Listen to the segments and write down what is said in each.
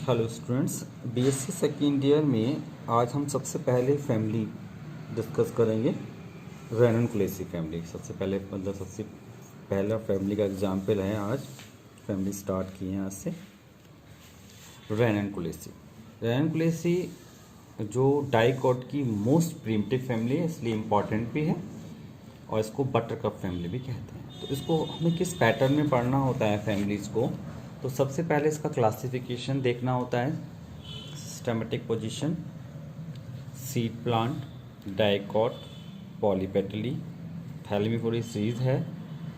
Hello students, BSc second year में आज हम सबसे पहले फैमिली डिस्कस करेंगे। रेननकुलेसी फैमिली सबसे पहला फैमिली का एग्जाम्पल है। आज फैमिली स्टार्ट की है आज से। रेननकुलेसी जो डाइकॉट की मोस्ट प्रिमिटिव फैमिली है, इसलिए इम्पॉर्टेंट भी है और इसको बटरकप फैमिली भी कहते हैं। तो इसको हमें किस पैटर्न में पढ़ना होता है फैमिलीज़ को, तो सबसे पहले इसका क्लासिफिकेशन देखना होता है। Systematic position, seed plant, dicot, polypetalae, thalamiflorae series है,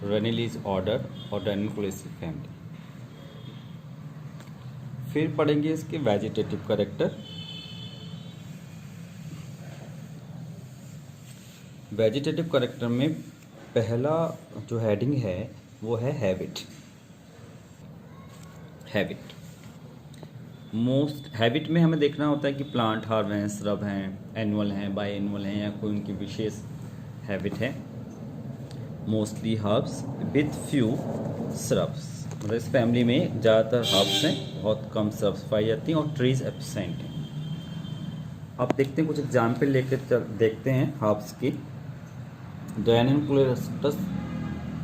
रेनिलीज ऑर्डर और रेननकुलेसी फैमिली। फिर पढ़ेंगे इसके वेजिटेटिव कैरेक्टर। वेजिटेटिव कैरेक्टर में पहला जो हेडिंग है वो है हैबिट। हैबिट में हमें देखना होता है कि प्लांट हर्ब हैं, श्रब हैं, एनुअल हैं, बाई एनुअल हैं, या कोई उनकी विशेष हैबिट है। Mostly herbs with few shrubs, मतलब इस फैमिली में ज़्यादातर हर्ब्स हैं, बहुत कम श्रब्स पाई जाती हैं और ट्रीज एब्सेंट हैं। अब देखते हैं कुछ एग्जाम्पल लेकर देखते हैं हर्ब्स की।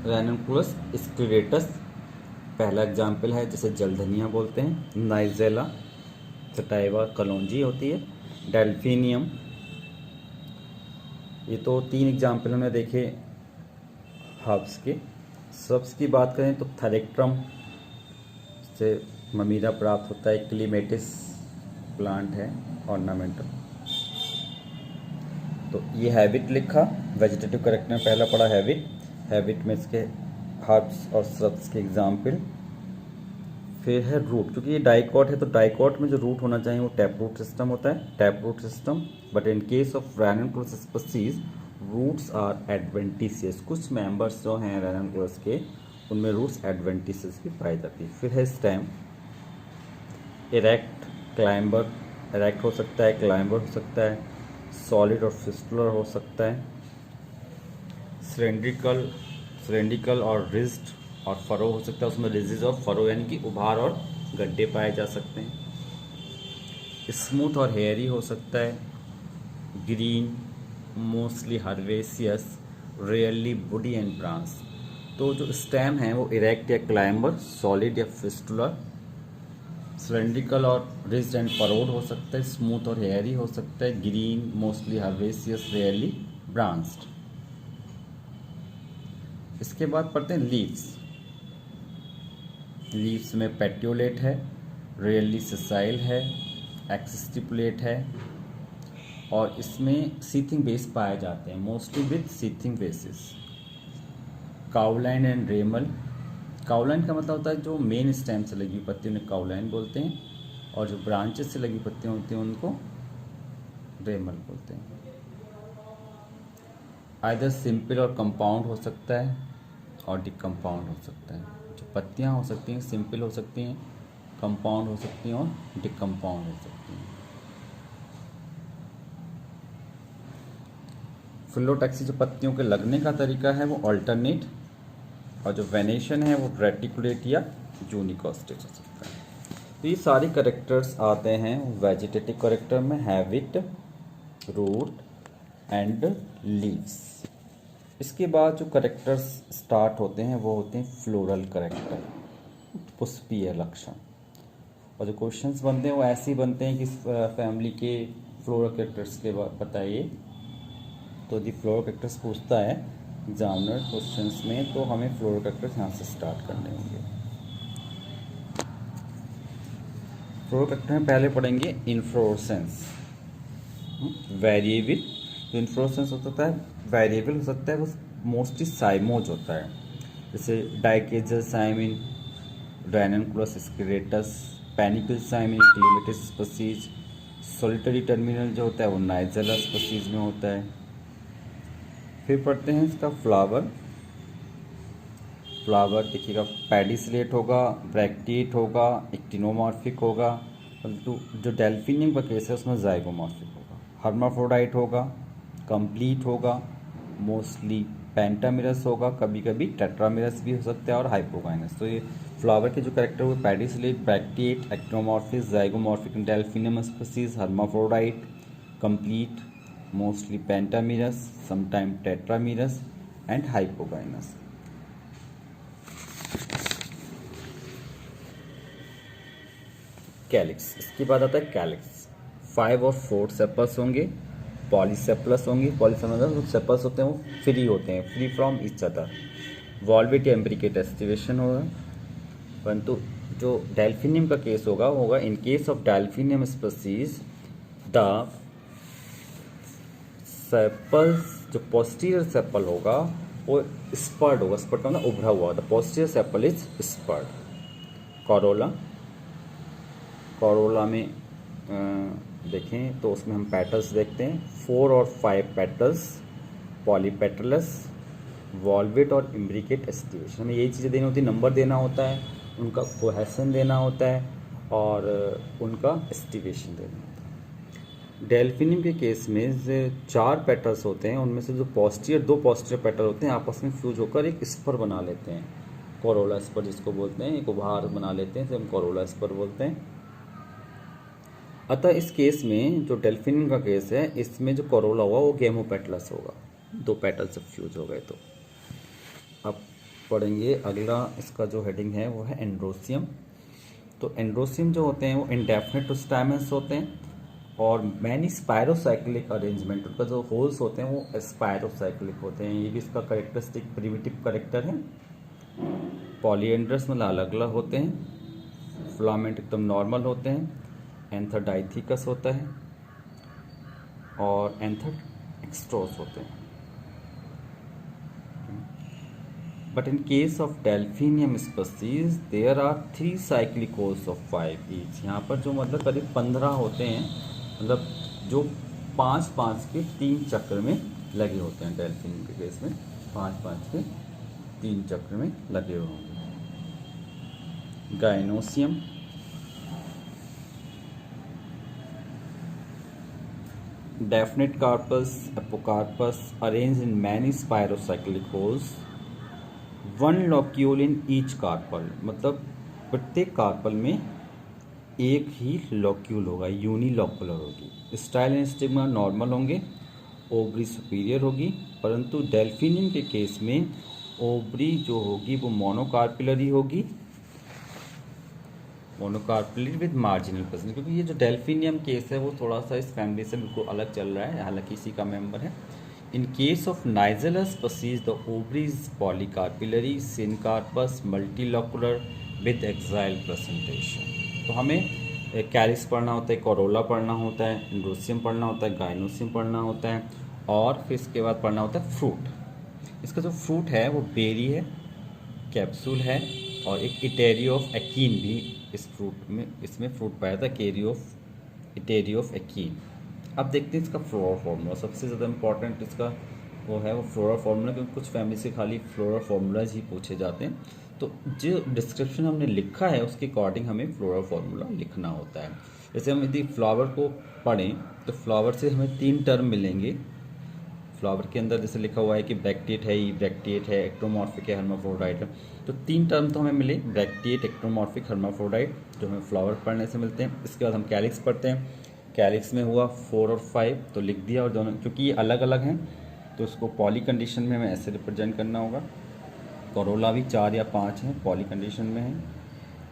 रेननकुलस स्क्लेरेटस पहला एग्जाम्पल है, जिसे जलधनिया बोलते हैं। नाइजेला, सटाइवा कलौंजी होती है। डेल्फिनियम, ये तो 3 एग्जाम्पल हमने देखे हर्ब्स के। श्रब्स की बात करें तो थैलेक्ट्रम से ममीरा प्राप्त होता है। क्लीमेटिस प्लांट है, ऑर्नामेंटल। तो ये हैबिट लिखा। वेजिटेटिव कैरेक्टर में पहला पड़ा हैबिट में इसके हर्ब्स और श्रब्स के एग्जाम्पल। फिर है रूट, क्योंकि ये डाइकॉट है तो डाइकॉट में जो रूट होना चाहिए वो टैप रूट सिस्टम होता है, tap root system. But in case of Ranunculus species roots are adventitious. कुछ मेंबर्स जो हैं रेननकुलस के, उनमें रूट्स एडवेंटिशियस भी पाई जाती है। फिर है स्टेम, इरेक्ट, क्लाइंबर, इरेक्ट हो सकता है, क्लाइंबर हो सकता है, सॉलिड और फिस्टुलर हो सकता है, सिलेंड्रिकल और रिज्ड और फरो हो सकता है। उसमें रिजिज और फरो यानी कि उभार और गड्ढे पाए जा सकते हैं। स्मूथ और हेयरी हो सकता है। Green, mostly herbaceous, rarely woody and branch. तो जो स्टेम है वो इरेक्ट या क्लाइंबर, सॉलिड या फिस्टुलर, सिलेंड्रिकल और रिज्ड एंड फरोड हो सकता है, स्मूथ और हेयरी हो सकता है, green, mostly herbaceous, rarely branched. इसके बाद पढ़ते हैं लीव्स में पेट्योलेट है, रेयरली सेसाइल है, एक्सिस्टिपुलेट है और इसमें सीथिंग बेस पाए जाते हैं, mostly with sheathing basis. Cauline and ramal, cauline का मतलब होता है जो मेन स्टेम से लगी पत्ती उन्हें काउलाइन बोलते हैं, और जो ब्रांचेस से लगी पत्तियाँ होती हैं उनको रेमल बोलते हैं। आइदर सिंपल और कंपाउंड हो सकता है और डिकम्पाउंड हो सकता है। जो पत्तियाँ हो सकती हैं सिंपल हो सकती हैं, कंपाउंड हो सकती हैं और डिकम्पाउंड हो सकती हैं। फिलोटैक्सी जो पत्तियों के लगने का तरीका है वो अल्टरनेट, और जो वेनेशन है वो रेटिकुलेट या यूनिकोस्टेज हो सकता है। तो ये सारी कैरेक्टर्स आते हैं वेजिटेटिव कैरेक्टर में, हैबिट, रूट एंड लीव्स। इसके बाद जो कैरेक्टर्स स्टार्ट होते हैं वो होते हैं फ्लोरल कैरेक्टर, पुष्पीय लक्षण। और जो क्वेश्चंस बनते हैं वो ऐसे ही बनते हैं कि फैमिली के फ्लोरल कैरेक्टर्स के बाद बताइए। तो यदि फ्लोरल कैरेक्टर्स पूछता है एग्जामिनर क्वेश्चंस में, तो हमें फ्लोरल कैरेक्टर्स यहाँ से स्टार्ट करने होंगे। फ्लोरल कैरेक्टर में पहले पढ़ेंगे इन्फ्लोरेसेंस, वेरिएबल। जो इन्फ्लोरेसेंस हो सकता है वेरिएबल हो सकता है, वो मोस्टली साइमोज होता है, जैसे डाइकेजल साइम इन रेननकुलस स्क्लेरेटस, पैनिकल साइम इन क्लीमेटिस स्पीसीज, सॉलिटरी टर्मिनल जो होता है वो नाइजेला स्पीसीज में होता है। फिर पढ़ते हैं इसका फ्लावर देखिएगा, पैडिसलेट होगा, ब्रैक्टिएट होगा, एक्टिनोमॉर्फिक होगा। जो डेल्फिनियम का केस है उसमें जाइगोमॉर्फिक होगा। हर्माफ्रोडाइट होगा, कंप्लीट होगा, मोस्टली पेंटामिरस होगा, कभी कभी टेट्रामिरस भी हो सकता है, और हाइपोगाइनस। तो ये फ्लावर के जो कैरेक्टर हुए pedicellate, bracteate, actinomorphic, zygomorphic, Delphinium species, hermaphrodite, complete, mostly pentamerous, sometime tetramerous and hypogynous. Calyx, इसके बाद आता है कैलिक्स। 5 और 4 सेपल्स होंगे, पॉलीसेपलस होंगे। पॉलीसेपलस जो सेपल्स होते हैं वो फ्री होते हैं, free from each other. Valvate या एम्ब्रिकेट एस्टिवेशन होगा। परंतु जो डेल्फिनियम का केस होगा वो होगा इन case of delphinium species the sepals, जो पोस्टीरियर सेपल होगा वो स्पर्ड होगा। स्पर्ड का मतलब उभरा हुआ, the posterior sepal is spurred. Corolla, Corolla में देखें तो उसमें हम पेटल्स देखते हैं, 4 और 5 पेटल्स, पॉलीपेटलस, वॉल्वेट और इम्ब्रिकेट एस्टिवेशन। हमें यही चीज़ें देनी होती है, नंबर देना होता है, उनका कोहेसन देना होता है और उनका एस्टिवेशन देना होता है। डेल्फिनियम के केस में 4 पेटल्स होते हैं, उनमें से जो दो पोस्टीरियर पेटल होते हैं आपस में फ्यूज होकर एक स्पर बना लेते हैं, कोरोला स्पर जिसको बोलते हैं, एक उभार बना लेते हैं, जिसे हम कोरोला स्पर बोलते हैं। अतः इस केस में जो डेल्फिनियम का केस है, इसमें जो कोरोला होगा वो गेमोपेटलस होगा, 2 पेटल से फ्यूज हो गए। तो अब पढ़ेंगे अगला, इसका जो हेडिंग है वो है एंड्रोसियम। तो एंड्रोसियम जो होते हैं वो इंडेफिनिट स्टैमेंस होते हैं और मैनी स्पायरोसाइक्लिक अरेंजमेंट, उनका जो होल्स होते हैं वो स्पायरोसाइक्लिक होते हैं। ये भी इसका करेक्टरिस्टिक प्रिमिटिव करेक्टर है। पॉलीएंड्रस मतलब अलग अलग होते हैं। फिलामेंट एकदम नॉर्मल होते हैं। एंथर डाइथिकस होता है और एंथर एक्स्ट्रोस होते हैं। But in case of delphinium species there are 3 cyclic whorls of 5 each. यहाँ पर जो मतलब करीब 15 होते हैं, मतलब जो 5-5 के 3 चक्र में लगे होते हैं। डेल्फिनियम के केस में 5-5 के 3 चक्र में लगे हुए होंगे। Gynoecium, definite carpels, apocarpous arrange in many spirocyclic whorls, 1 locule in each carpel, मतलब प्रत्येक कार्पल में एक ही लॉक्यूल होगा, यूनिलॉकुलर होगी। स्टाइल एंड स्टिग्मा नॉर्मल होंगे, ओवरी सुपीरियर होगी। परंतु डेल्फिनियम के केस में ओवरी जो होगी वो मोनोकार्पिलरी होगी, मोनोकार्पिलरी विद मार्जिनल प्रेजेंस, क्योंकि ये जो डेल्फिनियम केस है वो थोड़ा सा इस फैमिली से बिल्कुल अलग चल रहा है, हालांकि इसी का मेंबर है। In case of Nigella species the ovaries polycarpellary, syncarpous multilocular with axile placentation. तो हमें कैरिस पढ़ना होता है, कोरोला पढ़ना होता है, एंड्रोसियम पढ़ना होता है, गाइनोसियम पढ़ना होता है और फिर इसके बाद पढ़ना होता है फ्रूट। इसका जो फ्रूट है वो बेरी है, कैप्सूल है और एक इटेरी ऑफ एकीन भी इस फ्रूट में, इसमें फ्रूट पाया था, इटेरी ऑफ एकीन। अब देखते हैं इसका फ्लोरा फार्मूला। सबसे ज़्यादा इंपॉर्टेंट इसका वो है वो फ्लोरा फार्मूला, क्योंकि कुछ फैमिली से खाली फ्लोरा फार्मूलाज ही पूछे जाते हैं। तो जो डिस्क्रिप्शन हमने लिखा है उसके अकॉर्डिंग हमें फ्लोरा फार्मूला लिखना होता है। जैसे हम यदि फ्लावर को पढ़ें तो फ्लावर से हमें 3 टर्म मिलेंगे। फ्लावर के अंदर जैसे लिखा हुआ है कि ब्रैक्टिएट है, ई ब्रैक्टिएट है, एक्टोमॉर्फिक है, हर्माफ्रोडाइट है। तो 3 टर्म तो हमें मिले, ब्रैक्टिएट, एक्टोमॉर्फिक, हर्माफ्रोडाइट, जो हमें फ्लावर पढ़ने से मिलते हैं। इसके बाद हम कैलिक्स पढ़ते हैं। कैलिक्स में हुआ 4 और 5 तो लिख दिया, और दोनों क्योंकि ये अलग अलग हैं तो उसको पॉली कंडीशन में हमें ऐसे रिप्रेजेंट करना होगा। कोरोला भी 4 या 5 हैं, पॉली कंडीशन में है।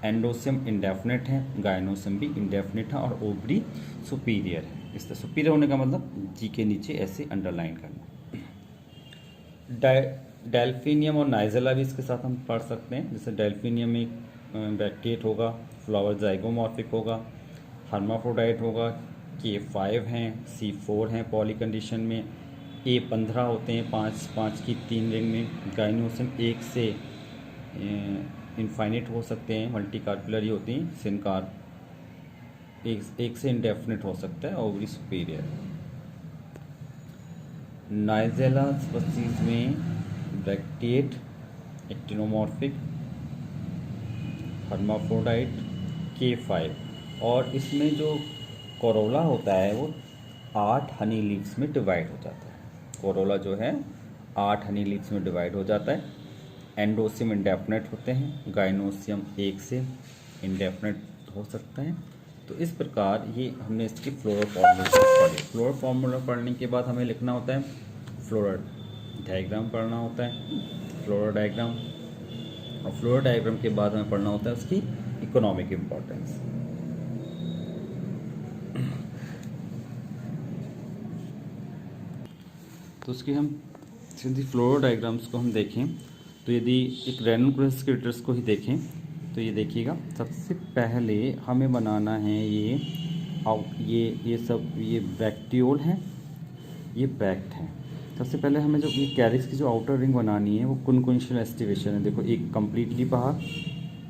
एंडोसियम इंडेफिनिट है, गाइनोसियम भी इंडेफिनिट है और ओवरी सुपीरियर है। इस तरह सुपीरियर होने का मतलब जी के नीचे ऐसे अंडरलाइन करना। डेल्फिनियम और नाइजेला भी इसके साथ हम पढ़ सकते हैं। जैसे डेल्फिनियम में ब्रैक्टिएट होगा, फ्लावर जाइगोमॉर्फिक होगा, हर्माफ्रोडाइट होगा, K5 हैं, C4 हैं पॉली कंडीशन में, A15 होते हैं 5 की 3 रिंग में। गाइनोसियम 1 से इनफाइनिट हो सकते हैं, मल्टी कार्पिलरी होती हैं। सिनकार्प एक से इंडेफिनिट हो सकता है, ओवरी सुपीरियर। नाइजेला स्पीसीज में ब्रैक्टिएट, एक्टिनोमॉर्फिक, हर्माफ्रोडाइट, K5, और इसमें जो कोरोला होता है वो 8 हनी लीव्स में डिवाइड हो जाता है। कोरोला जो है 8 हनी लीव्स में डिवाइड हो जाता है। एंडोसियम इंडेफिनेट होते हैं, गाइनोसियम एक से इंडेफिनेट हो सकता है। तो इस प्रकार ये हमने इसकी फ्लोरल फॉर्मूला पढ़ी। फ्लोरल फॉर्मूला पढ़ने के बाद हमें लिखना होता है फ्लोरल डायग्राम पढ़ना होता है, फ्लोरल डायग्राम, और फ्लोरल डायग्राम के बाद हमें पढ़ना होता है उसकी इकोनॉमिक इम्पोर्टेंस। तो उसकी हम यदि फ्लोरल डायग्राम्स को हम देखें तो यदि एक रेनिकुलस क्रिएटर्स को ही देखें तो ये देखिएगा, सबसे पहले हमें बनाना है ये सब ये ब्रैक्टियोल है, ये ब्रैक्ट है। सबसे पहले हमें जो ये कैरिक्स की जो आउटर रिंग बनानी है वो कुनकुंशियल एस्टिवेशन है। देखो एक कम्प्लीटली बाहर,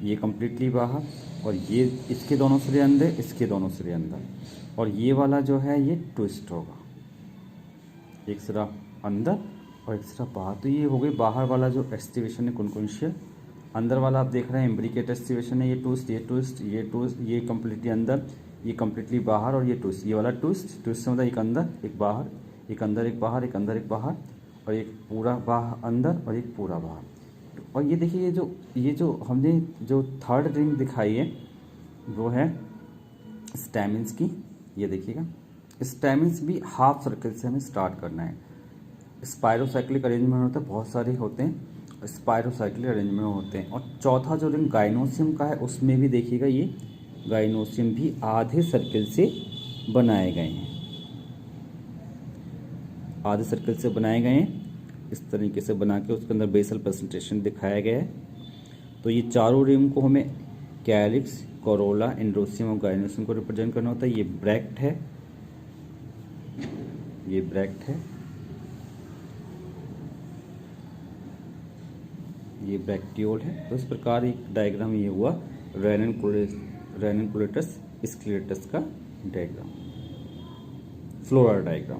ये कम्प्लीटली बाहर, और ये इसके दोनों सिरे अंदर, इसके दोनों सिरे अंदर, और ये वाला जो है ये ट्विस्ट होगा, एक सिरा अंदर और एक सिरा बाहर। तो ये हो गई बाहर वाला जो एस्टिवेशन है कुनकुंशियल। अंदर वाला आप देख रहे हैं इम्ब्रिकेट एस्टिवेशन है, ये ट्विस्ट, ये ट्विस्ट, ये ट्विस्ट, ये कम्प्लीटली अंदर, ये कम्प्लीटली बाहर, और ये ट्विस्ट, ये वाला ट्विस्ट। ट्विस्ट से मतलब एक अंदर एक बाहर, एक अंदर एक बाहर, एक अंदर एक बाहर, और एक पूरा बाहर अंदर और एक पूरा बाहर। और ये देखिए ये जो हमने जो थर्ड रिंग दिखाई है वो है स्टैमिन्स की। ये देखिएगा, स्टैमिन्स भी हाफ सर्कल से हमें स्टार्ट करना है। स्पायरोसाइक्लिक अरेंजमेंट होता है, बहुत सारे होते हैं स्पायरोसाइक्लिक अरेंजमेंट होते हैं। और चौथा जो रिंग गाइनोसियम का है उसमें भी देखिएगा, ये गाइनोसियम भी आधे सर्कल से बनाए गए हैं, आधे सर्कल से बनाए गए हैं। इस तरीके से बना के उसके अंदर बेसल प्रेजेंटेशन दिखाया गया है। तो ये चारों रिंग को हमें कैलिक्स, कोरोला, एंडोसियम और गाइनोसियम को रिप्रेजेंट करना होता है। ये ब्रैक्ट है, ये ब्रैक्ट है, ये ब्रैक्टियोल है। तो इस प्रकार एक डायग्राम ये हुआ रेनिकुलेटस स्क्लेरटस का डायग्राम, फ्लोरल डायग्राम।